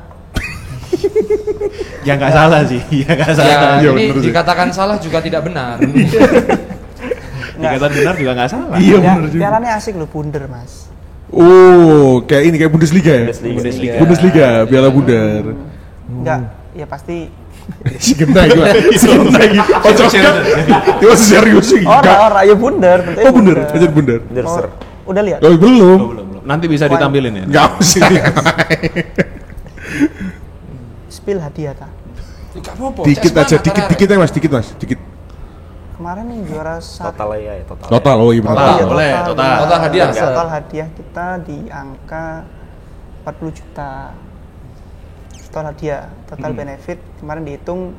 Ya nggak salah sih, ya nggak salah. Ya, Iya, ini bener sih. dikatakan salah juga tidak benar. Dikatakan benar juga nggak salah. Iya Ya, bener juga. pialanya asik loh, bunder Mas. Oh, kayak ini kayak Bundesliga ya? Bundesliga. Bundesliga, Piala Bundar. Enggak, ya pasti. Si gentai gua. Si gentai gitu. Kocok dia masih serius sih. Orang ya bunder. bentuknya Oh bener, aja Bundar. Derser. Udah lihat? Oh belum. Nanti bisa ditampilin ya. Enggak sih. Spill hadiah ta. Enggak apa-apa. Dikit aja, dikit ya mas, dikit mas, dikit. Kemarin yang juara satu. Total ya, total. Total, oh iya benar. Total. Iya, boleh, total. Total hadiah. Total hadiah kita di angka 40 juta. Total hadiah, total benefit kemarin dihitung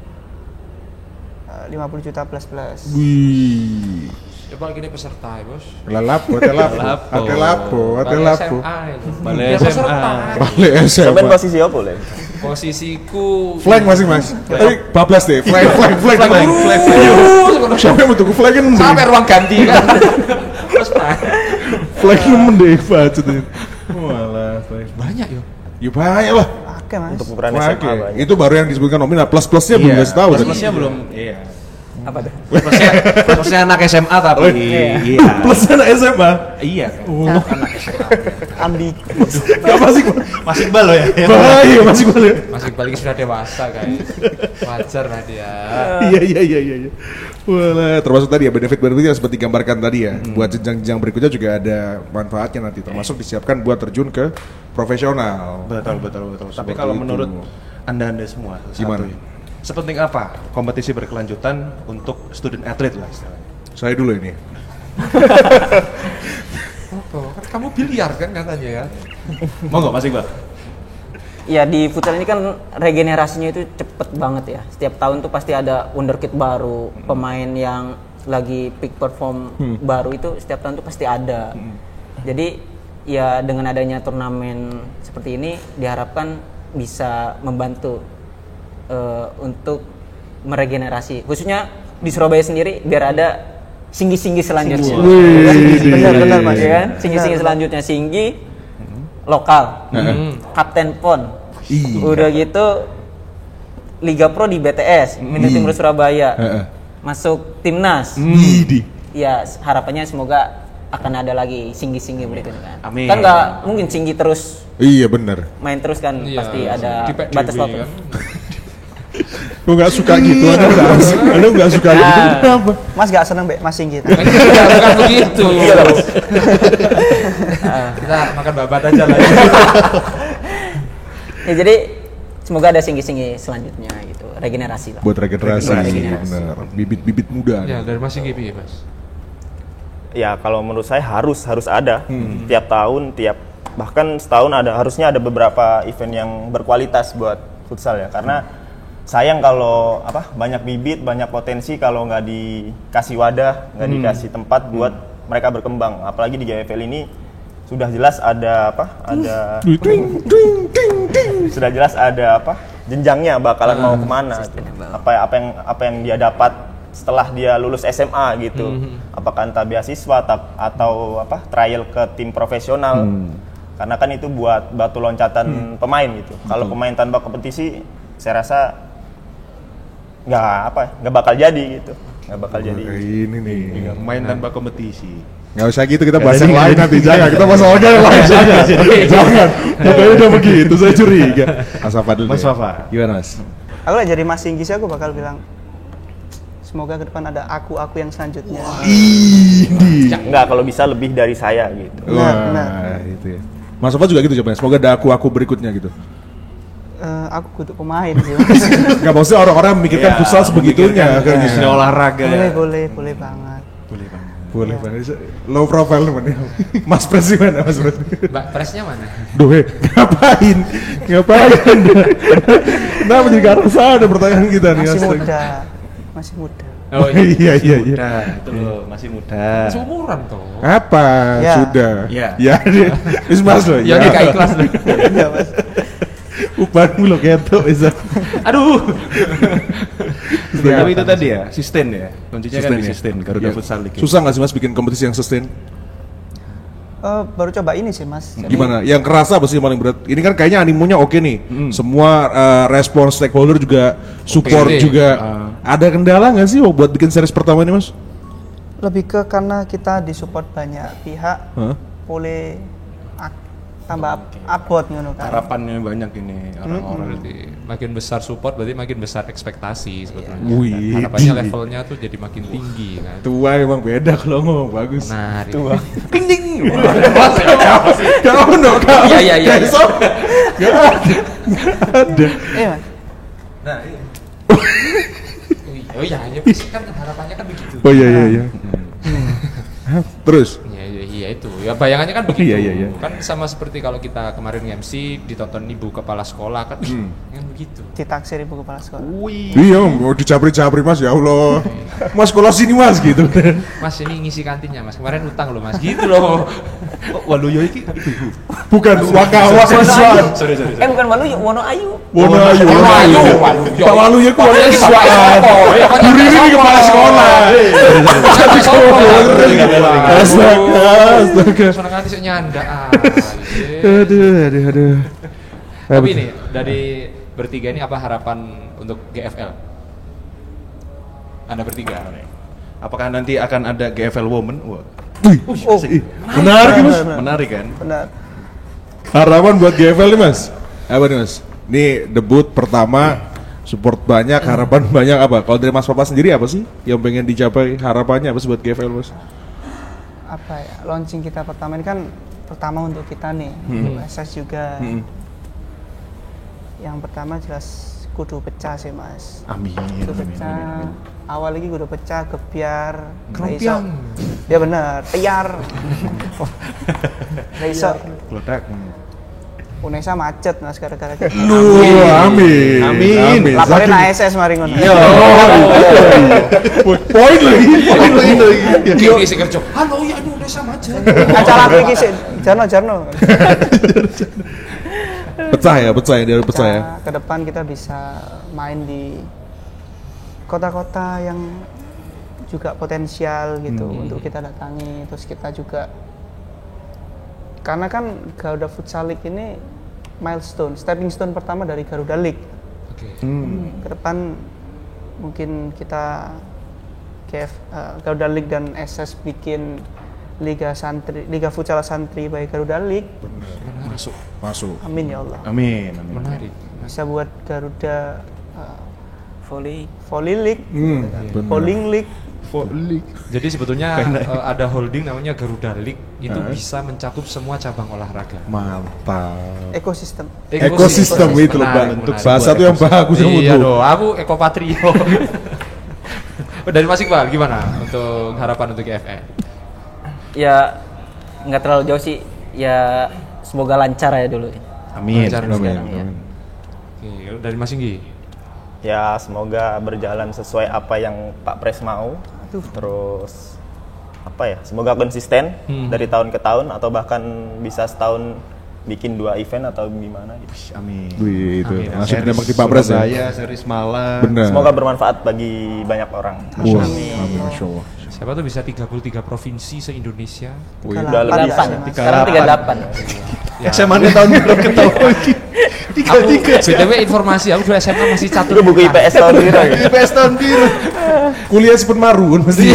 50 juta plus. Wih. Coba gini peserta ya bos. Lalapo, lapo. SMA itu. Balai Ya, SMA. peserta. Balik Sampai SMA. posisi apa le? Posisiku. Flag masing mas. Tapi bablas deh. Flag. Siapa yang mau tunggu flag kan? Sampai ruang ganti kan. Terus Flag nemen deh, bacot ini. Walah, flag. banyak yo. Ya banyak lah. Oke mas. Untuk ukuran Oke, SMA banyak. itu baru yang disebutkan nominal. Plus-plusnya belum kasih tahu. tadi. Plusnya belum. Iya. Apa tuh? Plusnya anak SMA tapi. Iya. Plus anak SMA. Iya. Ambi. Gak masih Masih bal lo ya. bahaya masih balik. Masih balik sudah dewasa guys. Wajar lah dia. Iya. Walah, termasuk tadi ya benefit-benefitnya seperti gambarkan tadi ya. Buat jenjang-jenjang berikutnya juga ada manfaatnya nanti. Termasuk disiapkan buat terjun ke profesional. Betul. Tapi Seperti kalau itu. menurut anda semua, Gimana? sepenting apa kompetisi berkelanjutan untuk student athlete lah istilahnya? Saya dulu ini. Oh, kan kamu biliar kan katanya ya. Mau nggak Mas Iqbal? Ya di futsal ini kan regenerasinya itu cepet banget ya. Setiap tahun tuh pasti ada wonderkid baru, pemain yang lagi peak perform baru itu setiap tahun tuh pasti ada. Jadi ya dengan adanya turnamen seperti ini diharapkan bisa membantu untuk meregenerasi. Khususnya di Surabaya sendiri biar ada Singgi-Singgi selanjutnya. Benar Mas ya kan? Singgi-Singgi selanjutnya Singgi lokal. Kapten PON. Udah gitu Liga Pro di BTS, Minus Timur Surabaya. Masuk timnas. Ya harapannya semoga akan ada lagi Singgi-Singgi berikutnya kan. Amin. Kan nggak mungkin Singgi terus Iya benar. main terus kan, Iya, pasti ada di PDW batas waktu. kan. Gue nggak suka gitu, Anda nggak suka gitu. Kenapa? Mas gak seneng Mas Singgi? Bukan begitu. Kita makan babat aja lah. Ya jadi semoga ada Singgi-Singgi selanjutnya gitu, regenerasi lah. Buat regenerasi, Regenerasi. benar. Bibit-bibit muda. Ya, dari Mas Singgi piye, Mas? Ya kalau menurut saya harus ada tiap tahun, bahkan setahun harusnya ada beberapa event yang berkualitas buat futsal ya, karena sayang kalau banyak bibit, banyak potensi kalau nggak dikasih wadah, nggak dikasih tempat buat mereka berkembang. Apalagi di GFL ini sudah jelas ada sudah jelas ada jenjangnya bakalan mau kemana, apa yang dia dapat setelah dia lulus SMA gitu. Apakah entah beasiswa atau trial ke tim profesional. Karena kan itu buat batu loncatan pemain gitu. Kalau pemain tanpa kompetisi saya rasa nggak bakal jadi gitu. Nggak bakal jadi. Ini nih. Main tanpa kompetisi. Nggak usah gitu, kita bahas yang lain nanti. Jangan, kita bahas olahraga yang lain. Jangan. Pokoknya udah begitu, saya curiga. Mas Wafa dulu. Mas Wafa. Gimana Mas? Aku lah jadi Mas Singgi sih, aku bakal bilang semoga ke depan ada aku yang selanjutnya. Nggak, kalau bisa lebih dari saya gitu. Benar. Itu ya. Mas Wafa juga gitu coba. Semoga ada aku berikutnya gitu. Aku kudu pemain sih Mas. Nggak, maksudnya orang-orang memikirkan futsal sebegitunya. Dunia olahraga. Boleh banget. Boleh banget. Low profile teman. Mas Pres gimana Mas Pres? Mbak Presnya mana? Duh, ngapain? Kenapa jadi ke arah sana pertanyaan kita nih? Masih muda. Oh Iya. Itu loh, masih muda. Seumuran toh. Apa? Ya. Sudah. Ya. Ya, wis Mas loh. Ya kayak ikhlas loh. Iya Mas. Upahmu lo ketok bisa. Aduh. Tapi itu tadi ya, sustain ya. Kuncinya kan di sustain Garuda Futsal League. Susah nggak sih Mas bikin kompetisi yang sustain? Baru coba ini sih Mas. Jadi, Gimana? Yang kerasa apa sih yang paling berat? Ini kan kayaknya animonya oke nih. Semua respon stakeholder juga support Oke. juga. Ada kendala nggak sih buat bikin series pertama ini Mas? lebih ke karena kita disupport banyak pihak, boleh tambah abot ngono kan. Harapannya banyak ini orang-orang. Berarti makin besar support berarti makin besar ekspektasi sebetulnya. Wih. Harapannya levelnya tuh jadi makin tinggi kan. Tua emang beda kalau ngomong bagus. Nah, Tua. ding ding. Kau no kau. Iya. Ada. Mas. Nah, iya. Oh iya, kan harapannya kan begitu. Oh iya. Terus. Iya itu. Ya bayangannya kan begitu. Iya. Kan sama seperti kalau kita kemarin MC ditonton ibu kepala sekolah kan. Kan begitu. Ditaksir ibu kepala sekolah. Iya, mau dicapri-capri Mas, ya Allah. Mas sekolah sini Mas gitu. Mas ini ngisi kantinnya Mas. Kemarin utang loh Mas. Gitu loh. Waluyo iki ibu. Bukan wakawa siswa. Sorry. Bukan Waluyo, Wono Ayu. Wono Ayu. Pak Waluyo ku orang siswa. Bu Riri ini kepala sekolah. Astaga. Soalnya nanti saya nyanda. Aduh. Tapi ini dari bertiga ini apa harapan untuk GFL? Anda bertiga. Apakah nanti akan ada GFL Women? Wah. Menarik Mas. Menarik kan? Benar. Harapan buat GFL nih Mas. Apa nih Mas? Ini debut pertama, support banyak, harapan banyak apa? Kalau dari Mas Papa sendiri apa sih yang pengen dicapai? Harapannya apa sih buat GFL Mas? Apa ya? Launching kita pertama ini kan pertama untuk kita nih, untuk SS juga. Yang pertama jelas kudu pecah sih Mas. Amin. Kudu pecah. Awal lagi kudu pecah, kebiar, Keropiang. Ya benar, tiar. Reiso. Kledak. Unesa macet mas gara-gara kita. Amin. Amin. Laporin ASS mari ngono. Iya. Poin lagi. Iki sing kerja. Halo ya Indonesia macet. Acara aku iki sik Jarno. Pecah ya, dia pecah ya. Ke depan kita bisa main di kota-kota yang juga potensial gitu untuk kita datangi. Terus kita juga karena kan Garuda Futsal League ini milestone, stepping stone pertama dari Garuda League. Ke depan mungkin kita Garuda League dan SS bikin Liga Futsal Santri by Garuda League. Masuk. Amin ya Allah. Amin. Menarik. Bisa buat Garuda Volley League, Bowling League. Jadi sebetulnya ada holding namanya Garuda League itu bisa mencakup semua cabang olahraga. Mantap. Ekosistem Itu loh, untuk bahasa tuh yang bagus Iya dong, aku ekopatrio. Dari Mas Iqbal gimana untuk harapan untuk GFN? Ya nggak terlalu jauh sih. Ya semoga lancar ya dulu. Amin. Lancar dulu. Sekarang, ya. Oke, dari Mas Singgi. Ya semoga berjalan sesuai apa yang Pak Pres mau. Terus apa ya? Semoga konsisten dari tahun ke tahun atau bahkan bisa setahun bikin 2 event atau gimana gitu. Amin. Wih, itu Amin. langsung ditembak di Pak Pres ya. Surabaya, series Malang. Benar. Semoga bermanfaat bagi banyak orang. Wah, amin. Masya Allah. Siapa tuh bisa 33 provinsi se-Indonesia? Udah lebih. 38. Sekarang 38. SMA-nya tahun berapa ketahuan lagi? BTW informasi, aku dulu SMA masih catur. Itu buku IPS tahun biru ya. IPS tahun biru. Kuliah Sepen Marun pasti.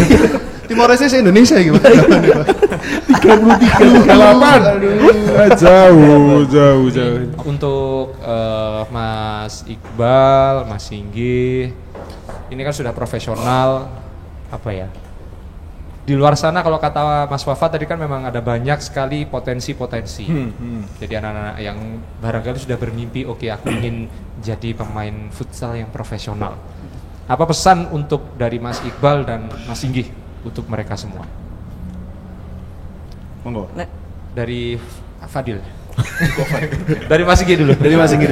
Timor Leste se-Indonesia gimana? 33 jauh. Untuk Mas Iqbal, Mas Singgi, ini kan sudah profesional, apa ya? Di luar sana kalau kata Mas Wafa tadi kan memang ada banyak sekali potensi-potensi. Jadi anak-anak yang barangkali sudah bermimpi, oke aku ingin jadi pemain futsal yang profesional. Apa pesan untuk dari Mas Iqbal dan Mas Singgi untuk mereka semua? Monggo. Dari Fadil. Dari Mas Singgi dulu. Dari Mas Singgi.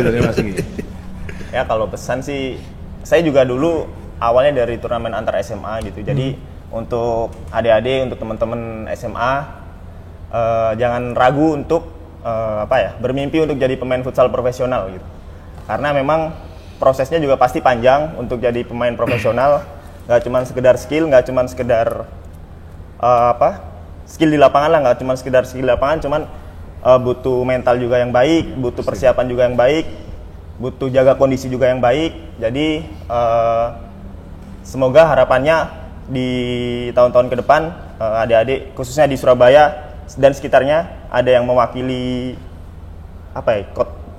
Ya kalau pesan sih, saya juga dulu awalnya dari turnamen antar SMA gitu. Jadi untuk adik-adik, untuk teman-teman SMA, jangan ragu untuk bermimpi untuk jadi pemain futsal profesional gitu. Karena memang prosesnya juga pasti panjang untuk jadi pemain profesional. Nggak cuma sekedar skill, nggak cuma sekedar skill di lapangan lah, nggak cuma sekedar skill di lapangan, cuman butuh mental juga yang baik, butuh persiapan juga yang baik, butuh jaga kondisi juga yang baik. Jadi semoga harapannya di tahun-tahun ke depan adik-adik khususnya di Surabaya dan sekitarnya ada yang mewakili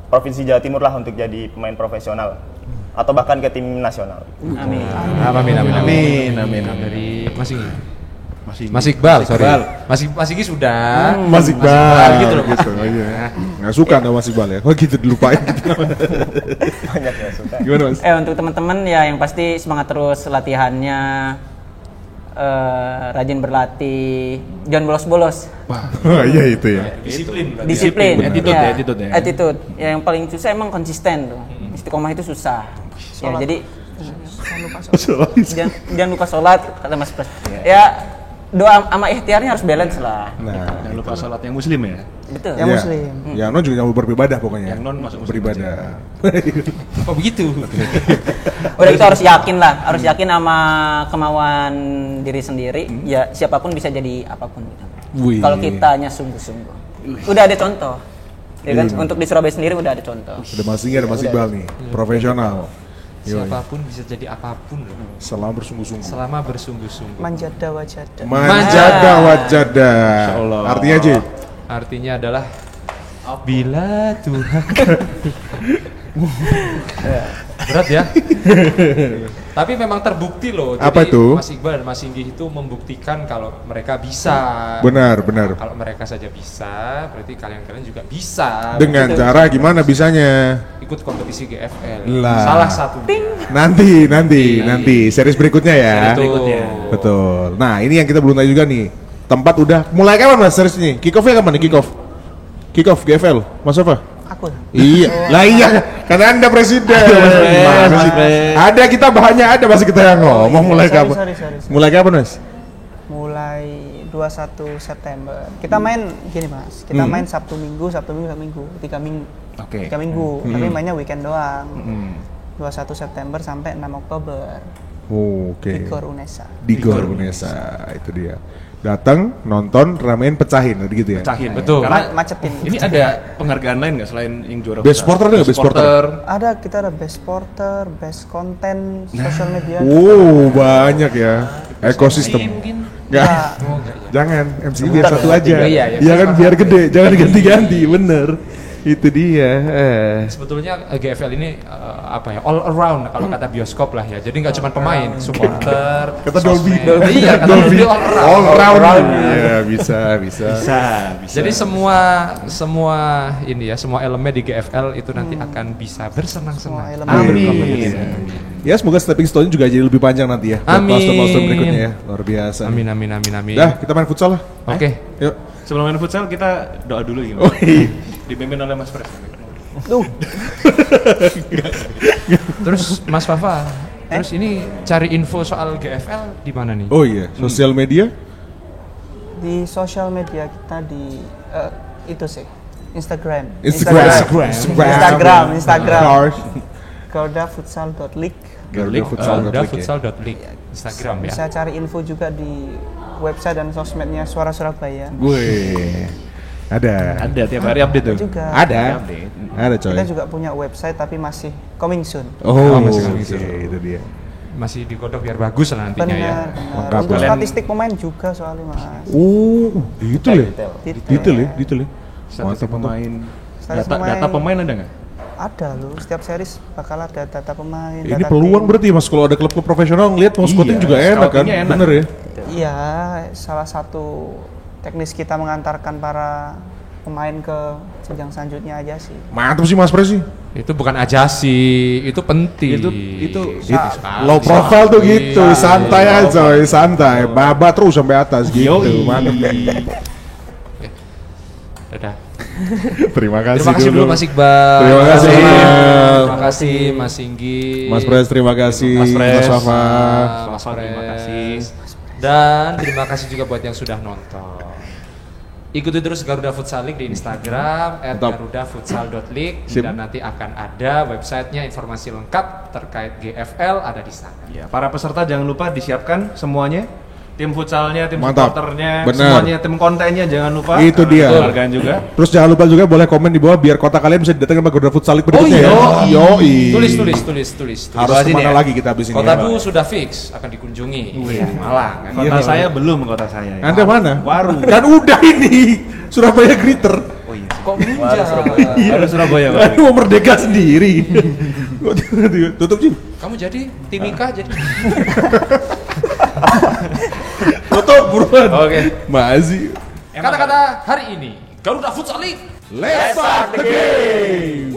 Provinsi Jawa Timur lah untuk jadi pemain profesional atau bahkan ke tim nasional. Amin. Amin. Dari Mas Singgi. Mas Iqbal, sorry. Mas Singgi sudah. Mas Iqbal gitu loh. Gitu, iya. Nggak suka sama Mas Iqbal ya? Kok gitu dilupain gitu. Banyak yang suka. Gimana Mas? Untuk teman-teman ya yang pasti semangat terus latihannya, rajin berlatih, jangan bolos-bolos. Wah, iya itu ya. Disiplin. Attitude ya. Attitude. Ya, yang paling susah emang konsisten tuh. Istiqomah itu susah. Ya, jadi jangan lupa sholat kata Mas Pres. Ya doa sama ikhtiarnya harus balance lah. Nah, Jangan lupa sholat yang muslim ya. Betul. Yang iya. muslim. Yang non juga jangan beribadah pokoknya. Yang non masuk muslim beribadah. Oh begitu. Udah kita harus yakin lah, harus yakin sama kemauan diri sendiri. Ya siapapun bisa jadi apapun gitu. Wih. Kalau kitanya sungguh-sungguh. Udah ada contoh. Ya kan? Untuk di Surabaya sendiri udah ada contoh. Ada Mas Singgi, ada Mas Iqbal nih, profesional. Siapapun bisa jadi apapun loh. Selama bersungguh-sungguh. Selama bersungguh-sungguh. Manjada wajada. Manjada wajada. Artinya Ji? Artinya adalah bila Tuhan. Berat ya. Tapi memang terbukti loh. Apa Jadi itu? Mas Iqbal dan Mas Singgi itu membuktikan kalau mereka bisa. Benar. Kalau mereka saja bisa, berarti kalian juga bisa. Dengan cara gimana bisanya? Ikut kompetisi GFL. Lah. Salah satu. Nanti series berikutnya ya. Seri berikutnya. Betul. Nah, ini yang kita belum tahu juga nih. Tempat udah mulai kapan Mas series ini? Kick off-nya kapan nih kick off? Kick off GFL, Mas apa? Aku. Iya, lah iya, karena Anda presiden. Gimana sih? Ada kita bahannya ada, masih kita yang ngomong mulai Sorry, kapan? sorry. Mulai kapan, Mas? Mulai 21 September. Kita main gini Mas, kita main Sabtu Minggu, 3 minggu. Oke. 3 minggu, tapi mainnya weekend doang. 21 September sampai 6 Oktober. Oke. Di Gor Unesa. Di Gor Unesa, itu dia. Datang, nonton, ramein, pecahin, gitu ya. Pecahin. Betul. Karena Macetin. ini ada penghargaan lain nggak selain yang juara Best futsal? Porter ada nggak, Best Porter? Ada, kita ada best porter, best content, social media. Banyak ya. Ekosistem. Nggak, jangan. MC biar satu aja. Iya, Iya kan, biar gede, jangan ganti-ganti, bener. Itu dia. Sebetulnya GFL ini apa ya, all around kalau kata bioskop lah ya. Jadi nggak cuma pemain, supporter, Kata Dolby. sosmed. Iya, kata Dolby all around. Iya, bisa. Jadi semua ini ya, semua elemen di GFL itu nanti akan bisa bersenang-senang. Semua elemen. Amin. Ya, semoga stepping stone juga jadi lebih panjang nanti ya. buat Amin. milestone-milestone berikutnya ya. Luar biasa. Amin. Dah, kita main futsal lah. Oke. Yuk. Sebelum main futsal kita doa dulu gimana? iya. Dipimpin oleh Mas Pres. Terus Mas Fafa, terus ini cari info soal GFL di mana nih? Oh iya, sosial media? Di sosial media kita di itu sih, Instagram. Garudafutsal.league. Garudafutsal.league Instagram ya. Bisa cari info juga di website dan sosmednya Suara Surabaya. Wih. Ada tiap hari update tuh. Juga. Ada coy. Kita juga punya website tapi masih coming soon. Oh, masih oke, itu dia. Masih digodok biar bagus lah nantinya ya. Benar. Lengkap. Untuk Kalian- statistik pemain juga soalnya Mas. Detail ya. Detail. Statistik pemain. Statistik Data pemain ada nggak? Ada loh, setiap series bakal ada data pemain. Ini data peluang tim. berarti Mas, kalau ada klub-klub profesional ngeliat mau scouting juga enak kan? scoutingnya enak. Bener ya? Iya, salah satu teknis kita mengantarkan para pemain ke jenjang selanjutnya aja sih. Mantap sih Mas Pres sih. Itu bukan aja sih, itu penting. Itu Low profile tuh gitu, santai aja coy, santai. Baba terus sampai atas gitu. Mantap. Dadah. Terima kasih dulu Mas Iqbal. Terima kasih. Terima kasih Mas Singgi. Mas Pres, terima kasih. Mas Pres. Mas Fafa. Mas Fafa, terima kasih. Dan terima kasih juga buat yang sudah nonton. Ikuti terus Garuda Futsal League di Instagram @garudafutsal.league dan nanti akan ada websitenya, informasi lengkap terkait GFL ada di sana. Ya, para peserta jangan lupa disiapkan semuanya. Tim futsalnya, tim Mantap. supporternya, Bener. semuanya, tim kontennya jangan lupa. Itu dia. Penghargaan juga. Terus jangan lupa juga boleh komen di bawah biar kota kalian bisa didatangkan ke Garuda Futsal League berikutnya ya. Yoi. Tulis. Harus kemana lagi kita habis ini? Kotaku sudah fix akan dikunjungi. Malang. Kan? Kota saya belum kota saya. Anda mana? Warung. Kan udah ini Surabaya Glitter. Oh iya. Kok menjauh? Baru Surabaya. Pak. Kan mau merdeka sendiri. Tutup sih. Kamu jadi Timika jadi. Tutup buruan. Oke. Masih. Kata-kata hari ini Garuda Futsal League. Let's start the game.